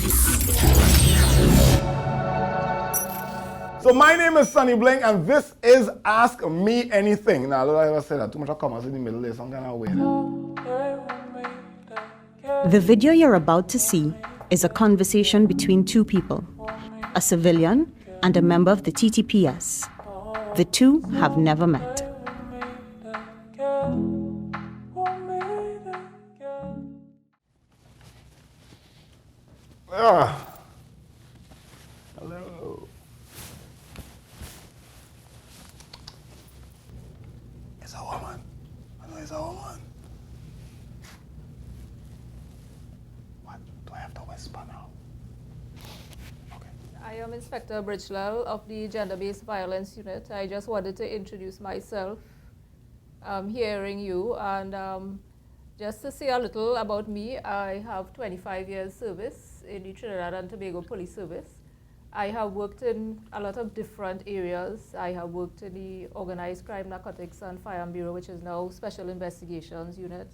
So my name is Sonny Blingg, and this is Ask Me Anything. Now, I ever say that too much commas in the middle there, some kind of weird. The video you're about to see is a conversation between two people, a civilian and a member of the TTPS. The two have never met. Hello. It's a woman. I know it's a woman. What? Do I have to whisper now? Okay. I am Inspector Bridgelal of the Gender-Based Violence Unit. I just wanted to introduce myself, hearing you, and just to say a little about me. I have 25 years service in the Trinidad and Tobago Police Service. I have worked in a lot of different areas. I have worked in the Organized Crime, Narcotics and Firearm Bureau, which is now Special Investigations Unit.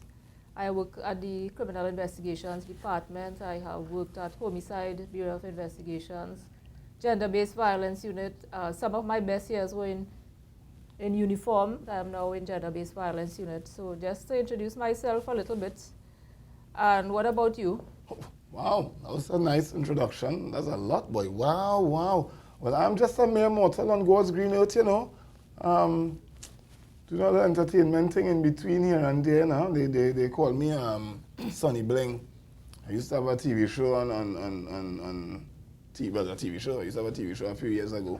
I work at the Criminal Investigations Department. I have worked at Homicide Bureau of Investigations, Gender-Based Violence Unit. Some of my best years were in uniform. I am now in Gender-Based Violence Unit. So just to introduce myself a little bit. And what about you? Wow, that was a nice introduction. That's a lot, boy. Wow, wow. Well, I'm just a mere mortal on God's green earth, you know. Do the entertainment thing in between here and there now. They call me Sonny Blingg. I used to have a TV show on TV, well, a TV show. I used to have a TV show a few years ago.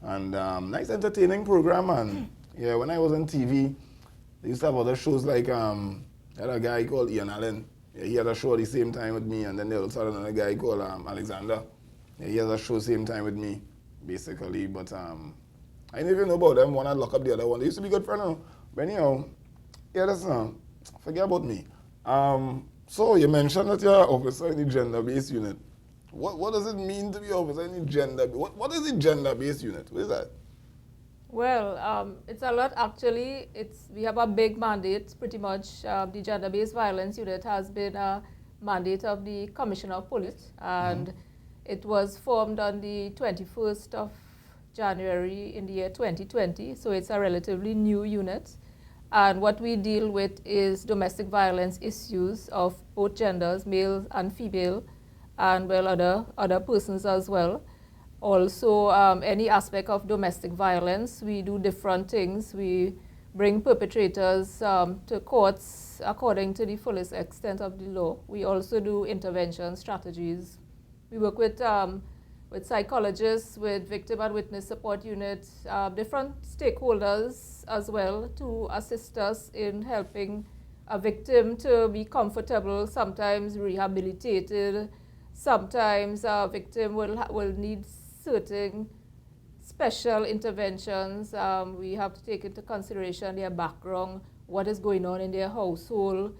And nice entertaining program. And yeah, when I was on TV, they used to have other shows like, I had a guy called Ian Allen. Yeah, he had a show at the same time with me, and then they also had another guy called Alexander. Yeah, he has a show same time with me, basically. But I didn't even know about them. One had locked up the other one. They used to be good friends. But anyhow, yeah, that's forget about me. So you mentioned that you're an officer in the gender-based unit. What does it mean to be an officer in the gender-based? What is the gender-based unit? What is that? Well, it's a lot actually. We have a big mandate pretty much. The Gender-Based Violence Unit has been a mandate of the Commissioner of Police, and it was formed on the 21st of January in the year 2020, so it's a relatively new unit. And what we deal with is domestic violence issues of both genders, male and female, and well, other persons as well. Also, any aspect of domestic violence, we do different things. We bring perpetrators to courts according to the fullest extent of the law. We also do intervention strategies. We work with psychologists, with victim and witness support units, different stakeholders as well to assist us in helping a victim to be comfortable, sometimes rehabilitated. Sometimes a victim will need certain special interventions. We have to take into consideration their background, what is going on in their household,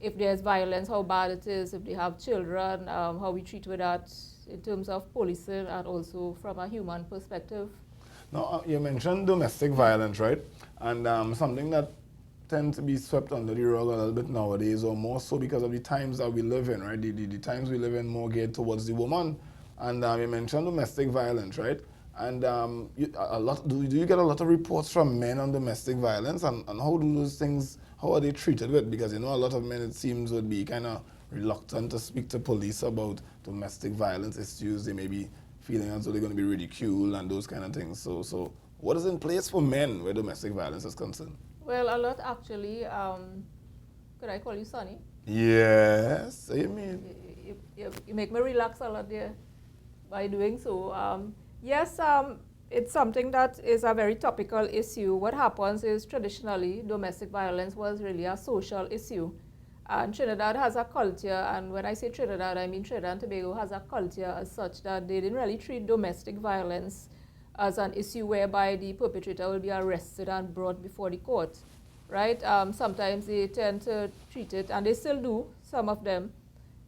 if there's violence, how bad it is, if they have children, how we treat with that in terms of policing and also from a human perspective. Now, you mentioned domestic violence, right? And something that tends to be swept under the rug a little bit nowadays, or more so because of the times that we live in, right? The times we live in more geared towards the woman. And you mentioned domestic violence, right? And do you get a lot of reports from men on domestic violence? And how do those things, how are they treated with? Because, you know, a lot of men, it seems, would be kind of reluctant to speak to police about domestic violence issues. They may be feeling as though they're going to be ridiculed and those kind of things. So what is in place for men where domestic violence is concerned? Well, a lot actually. Could I call you Sonny? Yes, I mean. You make me relax a lot there by doing so. Yes, it's something that is a very topical issue. What happens is traditionally domestic violence was really a social issue. And Trinidad has a culture, and when I say Trinidad, I mean Trinidad and Tobago has a culture as such that they didn't really treat domestic violence as an issue whereby the perpetrator will be arrested and brought before the court, right? Sometimes they tend to treat it, and they still do, some of them,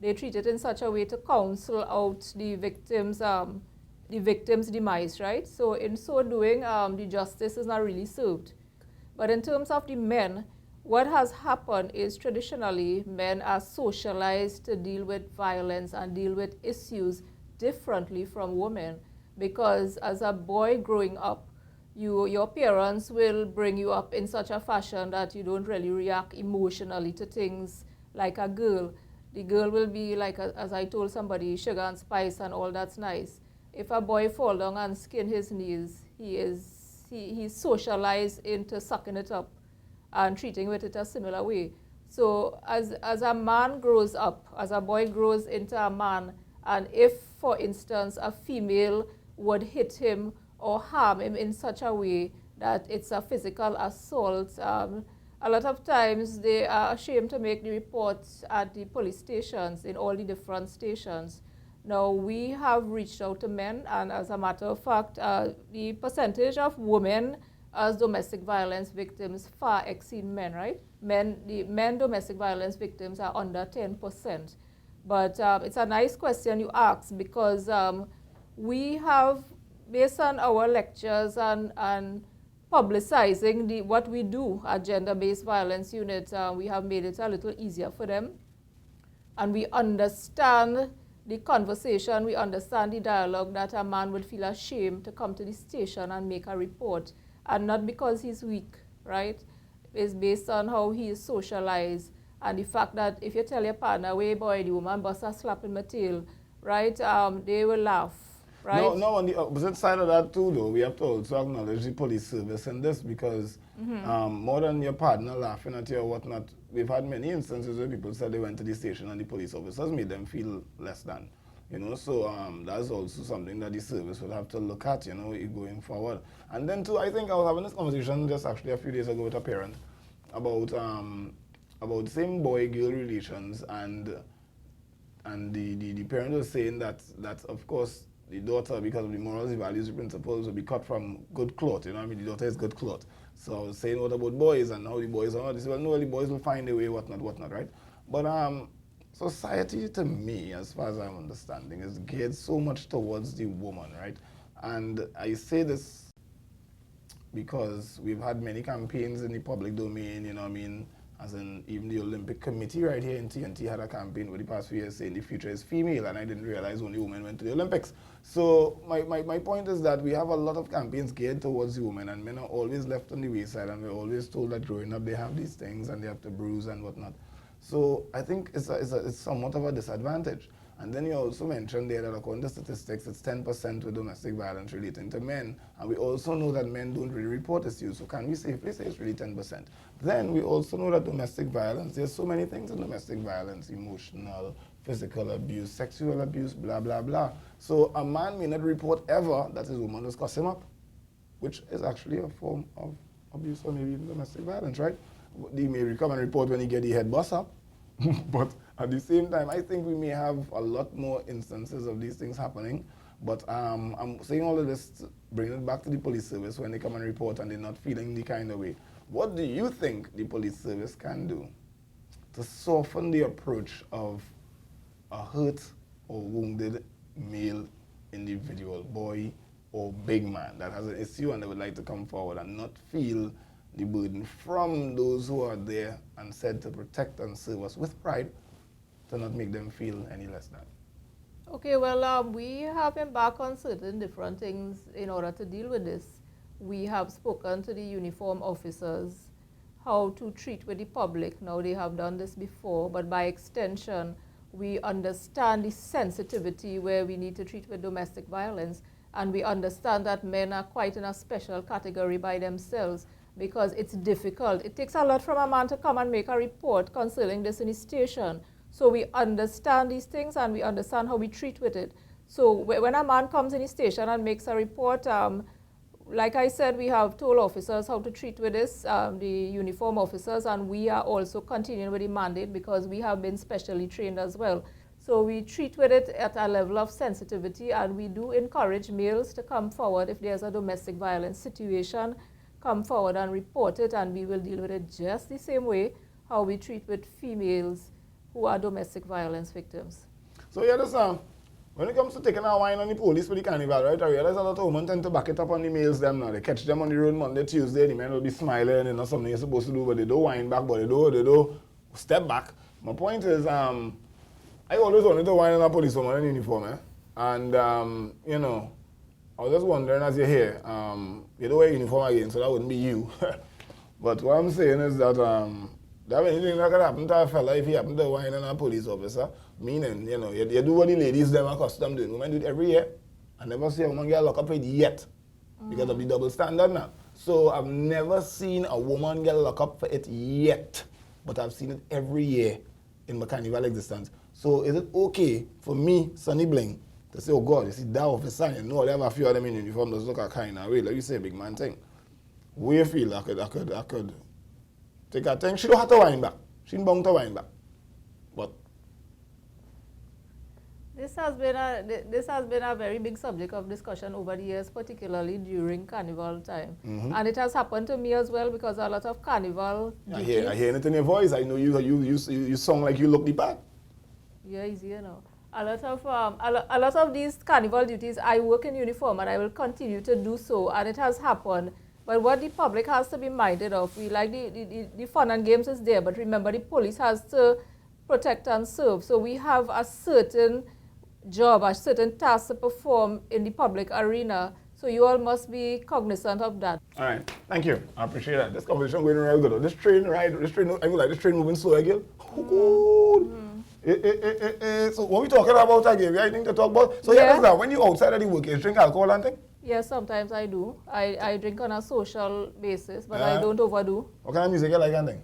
they treat it in such a way to counsel out the victim's demise, right? So in so doing, the justice is not really served. But in terms of the men, what has happened is traditionally men are socialized to deal with violence and deal with issues differently from women, because as a boy growing up, your parents will bring you up in such a fashion that you don't really react emotionally to things like a girl. The girl will be like, as I told somebody, sugar and spice and all that's nice. If a boy fall down and skin his knees, he's socialized into sucking it up and treating with it a similar way. So as a man grows up, as a boy grows into a man, and if, for instance, a female would hit him or harm him in such a way that it's a physical assault, a lot of times they are ashamed to make the reports at the police stations, in all the different stations. Now, we have reached out to men, and as a matter of fact, the percentage of women as domestic violence victims far exceed men, right? The men domestic violence victims are under 10%. But it's a nice question you ask, because we have, based on our lectures and publicizing what we do at Gender-Based Violence Unit, we have made it a little easier for them. And we understand the conversation, we understand the dialogue, that a man would feel ashamed to come to the station and make a report. And not because he's weak, right? It's based on how he is socialized, and the fact that if you tell your partner, "Way boy, the woman bust a slap in my tail," right? They will laugh, right? No, on the opposite side of that too, though, we have to also acknowledge the police service in this, because more than your partner laughing at you or whatnot, we've had many instances where people said they went to the station and the police officers made them feel less than. You know, so that's also something that the service will have to look at, you know, going forward. And then too, I think I was having this conversation just actually a few days ago with a parent about same boy-girl relations, and the parent was saying that of course the daughter, because of the morals, the values, the principles, will be cut from good cloth. You know what I mean? The daughter is good cloth. So I was saying, what about boys and how the boys are? They said, well, no, the boys will find a way, whatnot, right? But society, to me, as far as I'm understanding, is geared so much towards the woman, right? And I say this because we've had many campaigns in the public domain, you know what I mean? As in, even the Olympic Committee right here in TNT had a campaign over the past few years saying the future is female, and I didn't realize only women went to the Olympics. So my point is that we have a lot of campaigns geared towards the women, and men are always left on the wayside, and we're always told that growing up they have these things and they have to bruise and whatnot. So I think it's somewhat of a disadvantage. And then you also mentioned there that according to statistics, it's 10% with domestic violence relating to men. And we also know that men don't really report issues. So can we safely say it's really 10%? Then we also know that domestic violence, there's so many things in domestic violence: emotional, physical abuse, sexual abuse, blah, blah, blah. So a man may not report ever that his woman has cussed him up, which is actually a form of abuse or maybe even domestic violence, right? He may come and report when he get the head bust up. But at the same time, I think we may have a lot more instances of these things happening. But I'm saying all of this to bring it back to the police service when they come and report and they're not feeling the kind of way. What do you think the police service can do to soften the approach of a hurt or wounded male individual, boy or big man, that has an issue and they would like to come forward and not feel the burden from those who are there and said to protect and serve us with pride, to not make them feel any less than? Okay, well, we have embarked on certain different things in order to deal with this. We have spoken to the uniform officers how to treat with the public. Now, they have done this before, but by extension, we understand the sensitivity where we need to treat with domestic violence, and we understand that men are quite in a special category by themselves, because it's difficult. It takes a lot from a man to come and make a report concerning this in his station. So we understand these things and we understand how we treat with it. So when a man comes in his station and makes a report, like I said, we have told officers how to treat with this, the uniform officers, and we are also continuing with the mandate because we have been specially trained as well. So we treat with it at a level of sensitivity, and we do encourage males to come forward if there's a domestic violence situation. Come forward and report it, and we will deal with it just the same way how we treat with females who are domestic violence victims. So yeah, that's When it comes to taking a wine on the police for the carnival, right, I realize a lot of women tend to back it up on the males them now. They catch them on the road Monday, Tuesday, the men will be smiling, you know, something you're supposed to do, but they don't wine back, but they don't step back. My point is, I always wanted to wine on a police woman in uniform, and, you know, I was just wondering as you're here, you don't wear uniform again, so that wouldn't be you. But what I'm saying is that, that anything that could happen to a fella if he happen to wine on a police officer, meaning, you know, you do what the ladies them accustomed doing. Women do it every year. I never see a woman get locked up with it yet because of the double standard now. So I've never seen a woman get locked up for it yet, but I've seen it every year in my carnival existence. So is it okay for me, Sonny Blingg, to say, oh God, you see that officer, you know, they have a few of them in uniform, those look a kind of way, like you say, big man thing. Where you feel I could take her thing? She don't have to wind back. She ain't bound to wind back. But This has been a very big subject of discussion over the years, particularly during carnival time. And it has happened to me as well because a lot of carnival I hear it in your voice. I know you sound like you look the part. Yeah, easy, you know. A lot of these carnival duties, I work in uniform and I will continue to do so, and it has happened. But what the public has to be minded of, we like the fun and games is there, but remember the police has to protect and serve. So we have a certain job, a certain task to perform in the public arena. So you all must be cognizant of that. All right, thank you. I appreciate that. This conversation going real good. This train moving slow again. So what we talking about again? We anything to talk about? So yeah, that when you outside of the work, you drink alcohol and thing? Yes, sometimes I do. I drink on a social basis, but I don't overdo. What kind of music you like and thing?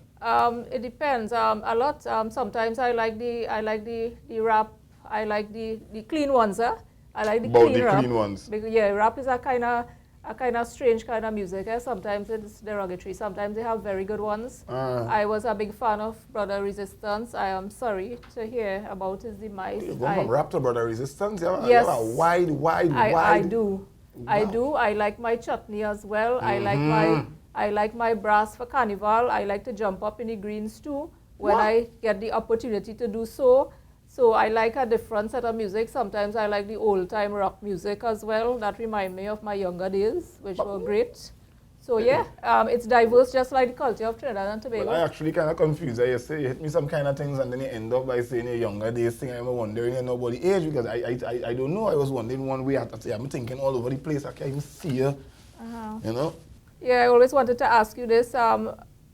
It depends. A lot. Sometimes I like the rap. I like the clean ones. I like the clean rap. Clean ones. Because, yeah, rap is a kind of strange kind of music. Sometimes it's derogatory. Sometimes they have very good ones. I was a big fan of Brother Resistance. I am sorry to hear about his demise. You're going from rap to Brother Resistance? Yes. You have a wide. I do. Wow. I do. I like my chutney as well. I like my brass for carnival. I like to jump up in the greens too when I get the opportunity to do so. So I like a different set of music. Sometimes I like the old-time rock music as well. That remind me of my younger days, which were great. So yeah, it's diverse, just like the culture of Trinidad and Tobago. Well, I actually kind of confused. You say you hit me some kind of things, and then you end up by saying your younger days thing. I'm wondering nobody age because I don't know. I was wondering one way. I'm thinking all over the place. I can't even see you. You know. Yeah, I always wanted to ask you this.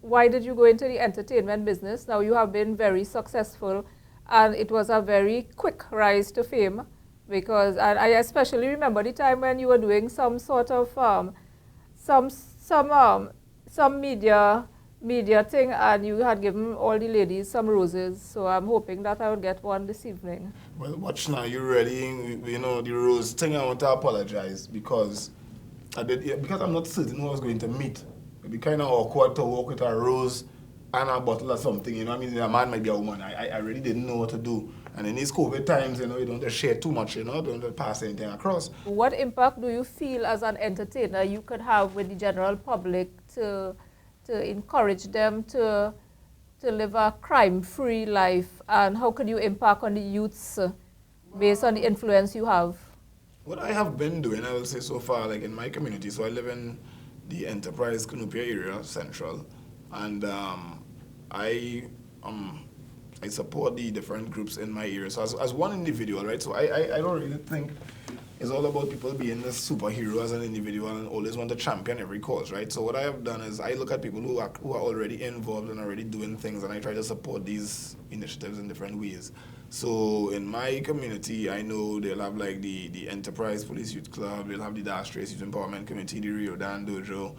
Why did you go into the entertainment business? Now you have been very successful. And it was a very quick rise to fame because I especially remember the time when you were doing some sort of some media thing, and you had given all the ladies some roses. So I'm hoping that I would get one this evening. Well, watch now. You really, the rose thing. I want to apologize because because I'm not certain who I was going to meet. It'd be kind of awkward to walk with a rose and a bottle or something, a man might be a woman. I really didn't know what to do. And in these COVID times, you don't just share too much, don't pass anything across. What impact do you feel as an entertainer you could have with the general public to encourage them to live a crime-free life? And how could you impact on the youths based on the influence you have? What I have been doing, I will say so far, like in my community, so I live in the Enterprise Cunupia area, Central, and I support the different groups in my area. So as one individual, right? So I don't really think it's all about people being the superhero as an individual and always want to champion every cause, right? So what I have done is I look at people who are already involved and already doing things, and I try to support these initiatives in different ways. So in my community, I know they'll have like the Enterprise Police Youth Club, they'll have the Dash Trace Youth Empowerment Committee, the Rio Dan Dojo,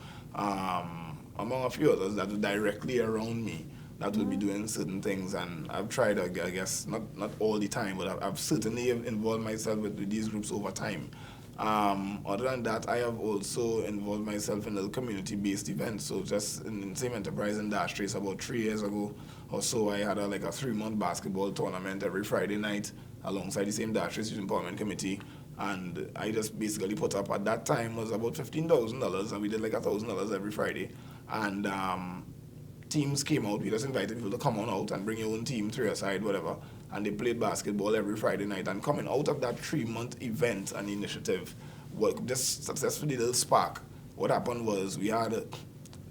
among a few others that are directly around me that will be doing certain things. And I've tried, I guess, not all the time, but I've certainly involved myself with these groups over time. Other than that, I have also involved myself in little community-based events. So just in the same enterprise in Dash Trace about 3 years ago or so, I had a 3-month basketball tournament every Friday night alongside the same Dash Trace Youth Empowerment Committee. And I just basically put up, at that time, was about $15,000, and we did like $1,000 every Friday. And teams came out, we just invited people to come on out and bring your own team to your side, whatever. and they played basketball every Friday night. And coming out of that 3-month event and initiative, what just successfully little spark, what happened was we had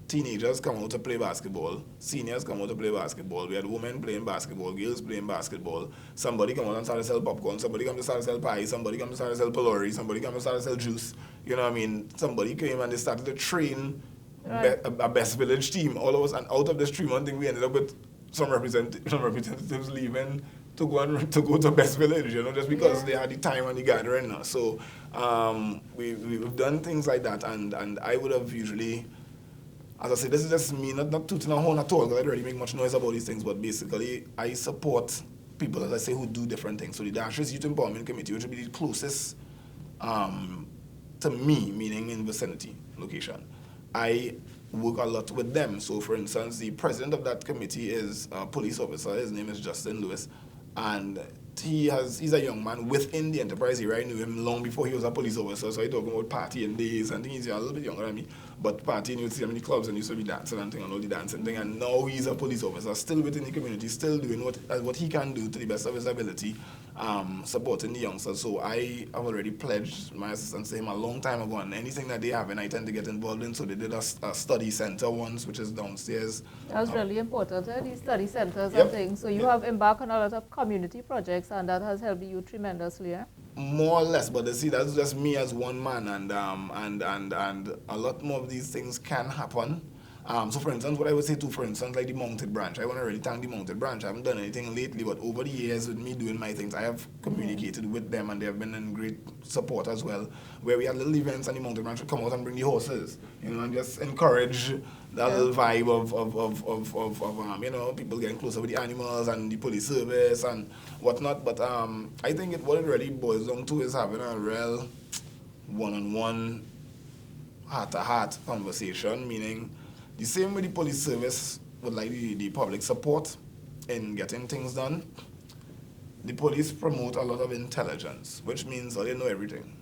teenagers come out to play basketball, seniors come out to play basketball, we had women playing basketball, girls playing basketball, somebody come out and start to sell popcorn, somebody come to start to sell pie, somebody come to start to sell pylori, somebody come to start to sell juice, you know what I mean? Somebody came and they started to train a best village team, all of us, and out of this 3-month thing we ended up with some representatives leaving to go to best village, you know, just because they had the time and the gathering. So we've done things like that, and I would have usually, as I say, this is just me, not tooting a horn at all, because I don't really make much noise about these things, but basically, I support people, as I say, who do different things. So the Dashes Youth Empowerment Committee, which would be the closest to me, meaning in vicinity, location, I work a lot with them. So, for instance, the president of that committee is a police officer. His name is Justin Lewis, and he's a young man within the enterprise here. I knew him long before he was a police officer, so I talk about partying days, and he's a little bit younger than me, but partying, you'd see him in the clubs and used to be dancing and thing and all the dancing thing, and now he's a police officer, still within the community, still doing what he can do to the best of his ability, supporting the youngsters. So I have already pledged my assistance to him a long time ago, and anything that they have, and I tend to get involved in. So they did a study center once, which is downstairs. That's really important, these study centers and things. So you have embarked on a lot of community projects, and that has helped you tremendously, eh? More or less, but see, that's just me as one man, and a lot more of these things can happen. So for instance, what I would say too, for instance, like the Mounted Branch, I want to really thank the Mounted Branch. I haven't done anything lately, but over the years with me doing my things, I have communicated with them, and they have been in great support as well, where we had little events and the Mounted Branch would come out and bring the horses, you know, and just encourage that little vibe of you know, people getting closer with the animals and the police service and whatnot. But I think what it really boils down to is having a real one-on-one, heart-to-heart conversation, meaning the same way the police service would like the public support in getting things done, the police promote a lot of intelligence, which means they know everything.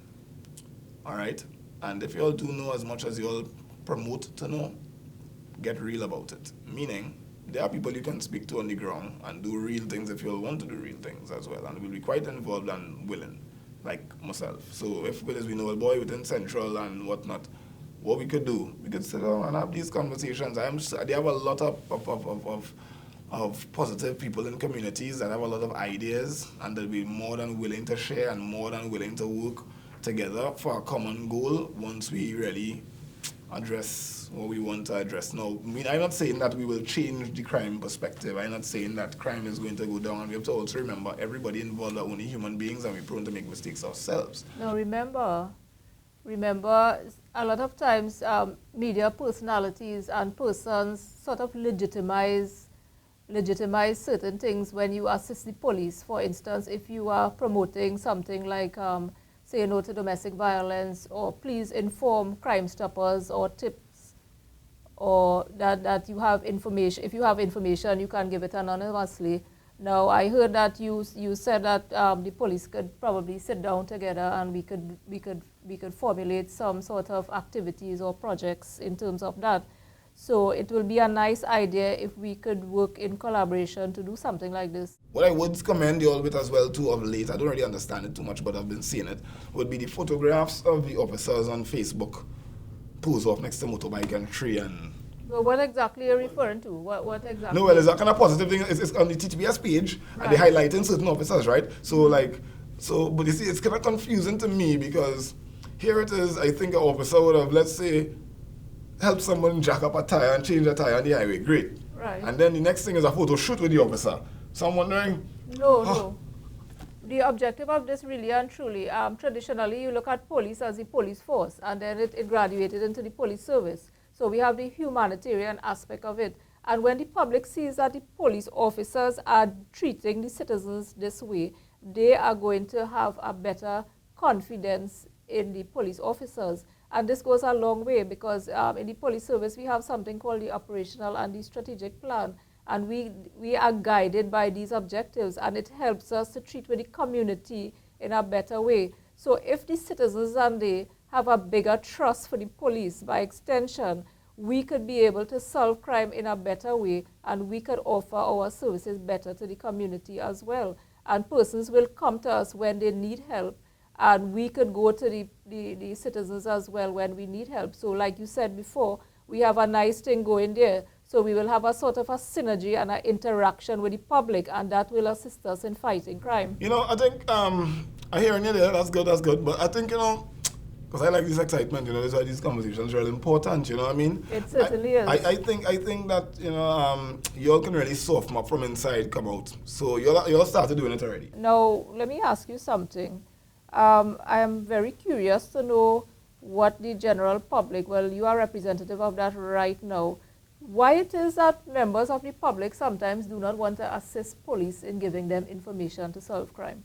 All right? And if you all do know as much as you all promote to know, get real about it. Meaning, there are people you can speak to on the ground and do real things if you all want to do real things as well, and will be quite involved and willing, like myself. So if we know a boy within Central and whatnot, what we could do, we could sit down and have these conversations. They have a lot of positive people in communities that have a lot of ideas, and they'll be more than willing to share and more than willing to work together for a common goal once we really address what we want to address. Now, I mean, I'm not saying that we will change the crime perspective. I'm not saying that crime is going to go down. We have to also remember everybody involved are only human beings, and we're prone to make mistakes ourselves. Now, remember, a lot of times media personalities and persons sort of legitimize certain things when you assist the police. For instance, if you are promoting something like say no to domestic violence, or please inform Crime Stoppers, or tips, or that you have information. If you have information, you can give it anonymously. Now, I heard that you said that the police could probably sit down together, and we could formulate some sort of activities or projects in terms of that. So it will be a nice idea if we could work in collaboration to do something like this. What I would commend you all with as well too of late, I don't really understand it too much, but I've been seeing it, would be the photographs of the officers on Facebook pose off next to motorbike and tree and... Well, what exactly are you referring to? What exactly? No, well, it's a kind of positive thing. It's on the TTPS page, right, and they're highlighting certain officers, right? So but you see, it's kind of confusing to me, because here it is, I think an officer would have, let's say, help someone jack up a tire and change a tire on the highway, great. Right. And then the next thing is a photo shoot with the officer. So I'm wondering... No. The objective of this really and truly, traditionally you look at police as the police force, and then it graduated into the police service. So we have the humanitarian aspect of it. And when the public sees that the police officers are treating the citizens this way, they are going to have a better confidence in the police officers. And this goes a long way, because in the police service, we have something called the operational and the strategic plan. And we are guided by these objectives, and it helps us to treat with the community in a better way. So if the citizens and they have a bigger trust for the police, by extension, we could be able to solve crime in a better way, and we could offer our services better to the community as well. and persons will come to us when they need help, and we could go to the citizens as well when we need help. So like you said before, we have a nice thing going there. So we will have a sort of a synergy and an interaction with the public, and that will assist us in fighting crime. You know, I think, I hear you there, that's good. But I think, you know, because I like this excitement, you know, that's why these conversations are really important, you know what I mean? It certainly is. I think that, you know, y'all can really soften up from inside, come out. So y'all started doing it already. Now, let me ask you something. I am very curious to know what the general public, well, you are representative of that right now, why it is that members of the public sometimes do not want to assist police in giving them information to solve crime.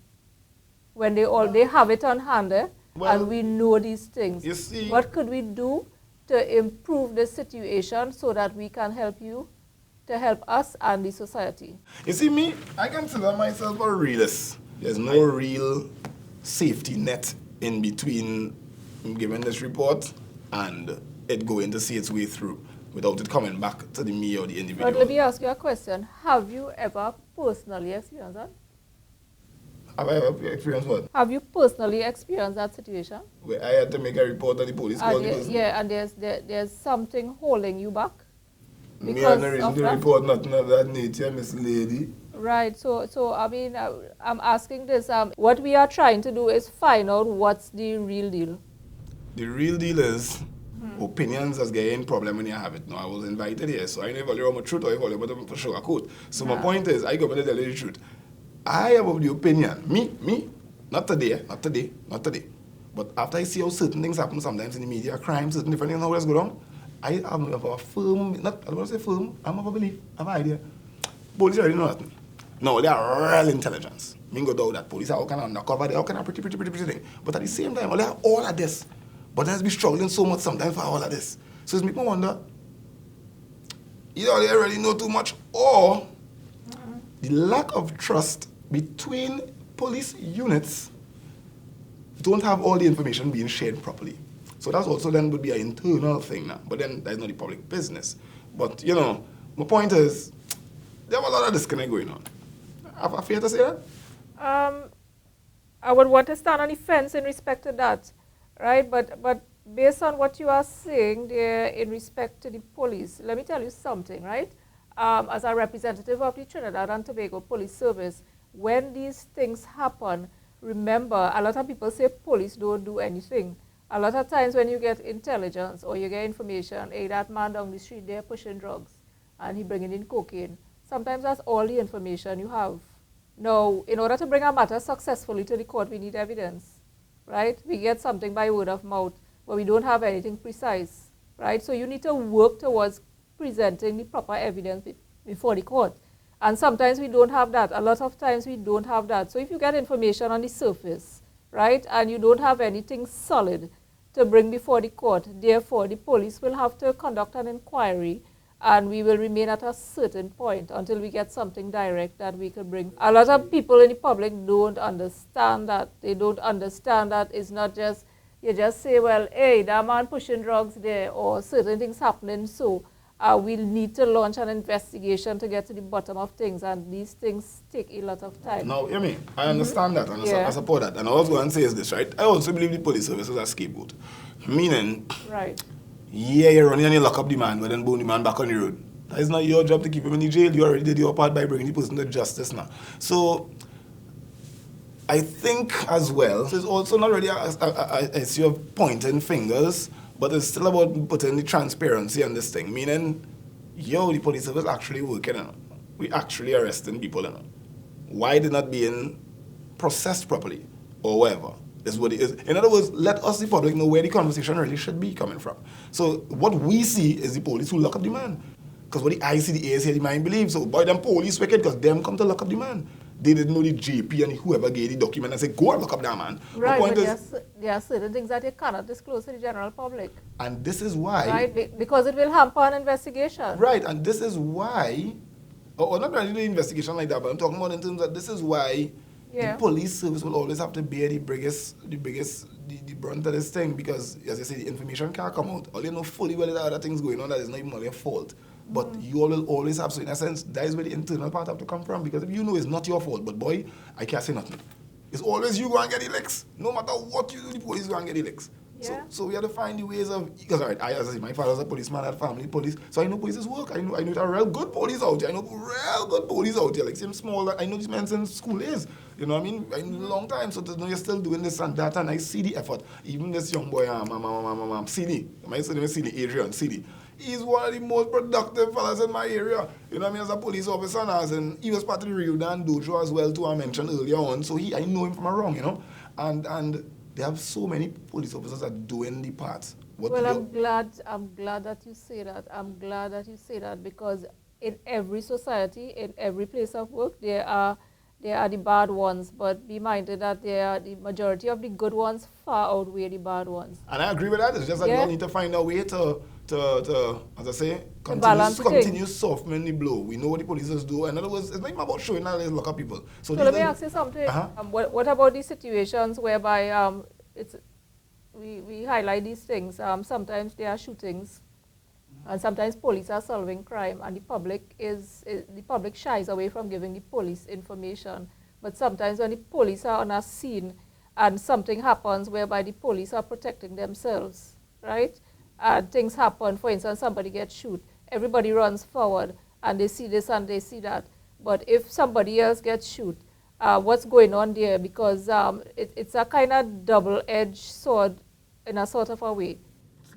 When they have it on hand, and we know these things. You see, what could we do to improve the situation so that we can help you, to help us and the society? You see, me, I consider myself a realist. There's no real safety net in between giving this report and it going to see its way through without it coming back to me or the individual. But let me ask you a question. Have you ever personally experienced that? Have I ever experienced what? Have you personally experienced that situation? Where I had to make a report and the police called the person? Yeah, and there's something holding you back? Me have no reason to report nothing of that nature, Miss Lady. Right, so I mean, I'm asking this, what we are trying to do is find out what's the real deal. The real deal is opinions as getting problem when you have it. Now, I was invited here, so I never value my truth or I value for sugar coat. So my point is, I go to tell you the truth. I have of the opinion, me, not today. But after I see how certain things happen sometimes in the media, crime, certain different things, how let's go down, I have a firm, I don't want to say firm, I'm of a belief, I have an idea. Police already know that. No, they are real intelligence. Me go down that police are all kind of undercover, they all kind of pretty thing. But at the same time, they have all of this. But let's be struggling so much sometimes for all of this. So it's make me wonder, either they already know too much or the lack of trust between police units don't have all the information being shared properly. So that's also then would be an internal thing now. But then that's not the public business. But, you know, my point is, there have a lot of disconnect going on. Have I fair to say that? I would want to stand on the fence in respect to that, right? But based on what you are saying there in respect to the police, let me tell you something, right? As a representative of the Trinidad and Tobago Police Service, when these things happen, remember, a lot of people say police don't do anything. A lot of times when you get intelligence or you get information, hey, that man down the street there pushing drugs and he bringing in cocaine, sometimes that's all the information you have. Now, in order to bring a matter successfully to the court, we need evidence, right? We get something by word of mouth, but we don't have anything precise, right? So you need to work towards presenting the proper evidence before the court. And sometimes we don't have that. A lot of times we don't have that. So if you get information on the surface, right, and you don't have anything solid to bring before the court, therefore the police will have to conduct an inquiry and we will remain at a certain point until we get something direct that we could bring. A lot of people in the public don't understand that. They don't understand that it's not just, you just say, well, hey, that man pushing drugs there or certain things happening, so we'll need to launch an investigation to get to the bottom of things, and these things take a lot of time. Now, you mean, I understand that and I support that. And I was going to say is this, right? I also believe the police service is a scapegoat. Meaning, right. Yeah, you're running and you lock up the man, but then boom, the man back on the road. That is not your job to keep him in the jail. You already did your part by bringing the person to justice now. So, I think as well, it's also not really a issue of pointing fingers, but it's still about putting the transparency on this thing. Meaning, the police service actually working on it. We actually arresting people in it. Why they're not being processed properly or whatever is what it is. In other words, let us, the public, know where the conversation really should be coming from. So what we see is the police who lock up the man. Because what the I see, the A see, the mind believes. So boy, them police wicked because them come to lock up the man. They didn't know the JP and whoever gave the document and say, go and lock up that man. Right, but there are certain things that you cannot disclose to the general public. And this is why... Right, because it will hamper an investigation. Right, and this is why... Or not really the investigation like that, but I'm talking about in terms of this is why the police service will always have to bear the brunt of this thing, because, as I say, the information can't come out. All you know fully well there are other things going on that is not even all your fault. But you all will always have, so in a sense, that is where the internal part have to come from. Because if you know it's not your fault, but boy, I can't say nothing. It's always you go and get the licks. No matter what you do, the police go and get the licks. Yeah. So we have to find the ways of, because all right, as I say, my father's a policeman at family police, so I know police's work. I know a real good police out here. I know real good police out here. Like same small, I know these men since school days. You know what I mean? I know a long time. So to know you're still doing this and that, and I see the effort. Even this young boy, CD, my son CD, Adrian, CD. He's one of the most productive fellas in my area. You know what I mean? As a police officer, and he was part of the Rio Dan Dojo as well, too, I mentioned earlier on. So I know him from around, you know? And they have so many police officers that are doing the parts. Well, I'm glad that you say that. I'm glad that you say that because in every society, in every place of work, there are the bad ones, but be minded that the majority of the good ones far outweigh the bad ones. And I agree with that. It's just that you need to find a way to as I say, continue softening the blow. We know what the police do. In other words, it's not even about showing that there's a lot of people. So let me ask you something. What about these situations whereby we highlight these things? Sometimes there are shootings, and sometimes police are solving crime, and the public shies away from giving the police information. But sometimes when the police are on a scene and something happens whereby the police are protecting themselves, right? And things happen, for instance, somebody gets shot, everybody runs forward and they see this and they see that. But if somebody else gets shot, what's going on there? Because it's a kind of double-edged sword in a sort of a way.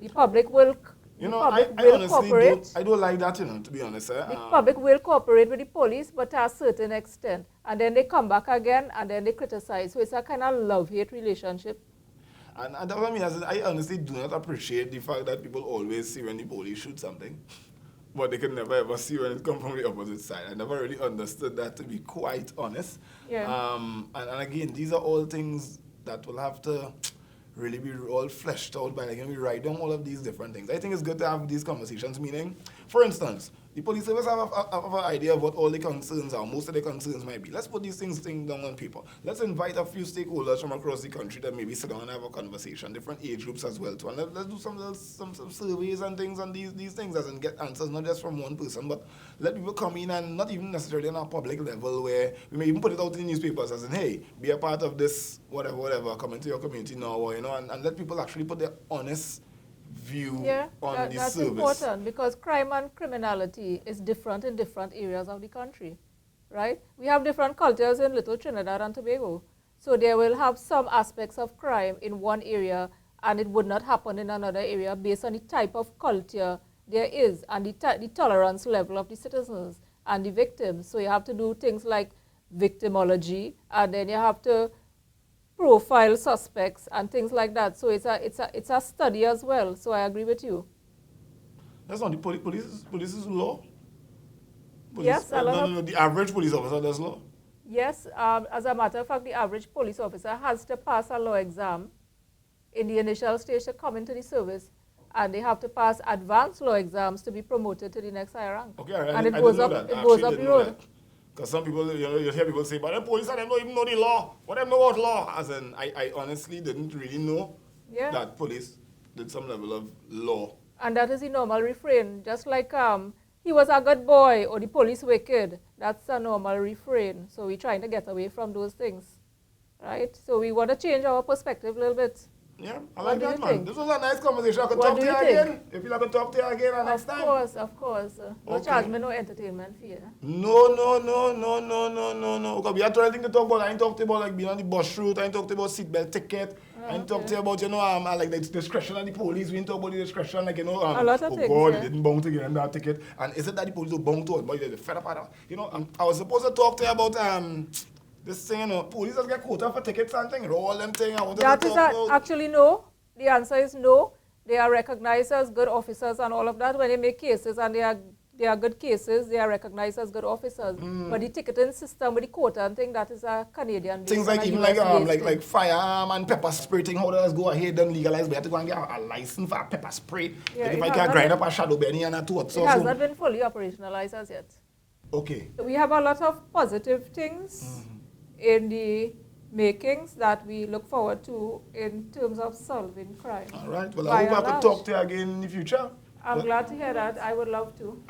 The public will cooperate. I don't like that, to be honest. The public will cooperate with the police, but to a certain extent. And then they come back again and then they criticize. So it's a kind of love-hate relationship. And that's what I mean. I honestly do not appreciate the fact that people always see when the police shoot something, but they can never ever see when it comes from the opposite side. I never really understood that, to be quite honest. Yeah. And again, these are all things that will have to really be all fleshed out by, we write down all of these different things. I think it's good to have these conversations, meaning, for instance, the police service have an idea of what all the concerns are, most of the concerns might be. Let's put these things down on paper. Let's invite a few stakeholders from across the country that maybe sit down and have a conversation, different age groups as well too. And let's do some surveys and things on these things and get answers, not just from one person, but let people come in and not even necessarily on a public level where we may even put it out in the newspapers as in, hey, be a part of this, whatever, come into your community now, or, and let people actually put their honest view on the that's service. Important because crime and criminality is different in different areas of the country, right? We have different cultures in Little Trinidad and Tobago. So they will have some aspects of crime in one area and it would not happen in another area based on the type of culture there is and the tolerance level of the citizens and the victims. So you have to do things like victimology and then you have to profile suspects and things like that. So it's a study as well. So I agree with you. That's not the police's law? Yes. The average police officer does law? Yes. As a matter of fact, the average police officer has to pass a law exam in the initial stage to come into the service. And they have to pass advanced law exams to be promoted to the next higher rank. Okay, and it goes up the road. Because some people, you hear people say, but the police and them don't even know the law. What them know about law? As in, I honestly didn't really know that police did some level of law. And that is the normal refrain. Just like he was a good boy or the police wicked. That's a normal refrain. So we're trying to get away from those things, right? So we want to change our perspective a little bit. Yeah, I like that, man. This was a nice conversation. I could talk to you again. If you like to talk to you again next time. Of course. No charge me no entertainment fee. No. Because we have to to talk about. I ain't talked about being on the bus route. I ain't talked about seatbelt ticket. I ain't talked about, like the discretion of the police. We ain't talk about the discretion, a lot of things. Oh God, they didn't bound to get them that ticket. And is it that the police are bound to it? But they're fed up at that. I was supposed to talk to you about this thing, police just get quota for tickets and things, all them things. Actually no. The answer is no. They are recognized as good officers and all of that. When they make cases and they are good cases, they are recognized as good officers. But the ticketing system with the quota and thing, that is a Canadian things like even like firearm and pepper spray thing, how does go ahead and legalize? We have to go and get a license for a pepper spray. Yeah, if I can grind up a shadow benny and a toad. It has not been fully operationalized as yet. Okay. We have a lot of positive things in the makings that we look forward to in terms of solving crime. All right. Well, I hope I could talk to you again in the future. I'm glad to hear that. I would love to.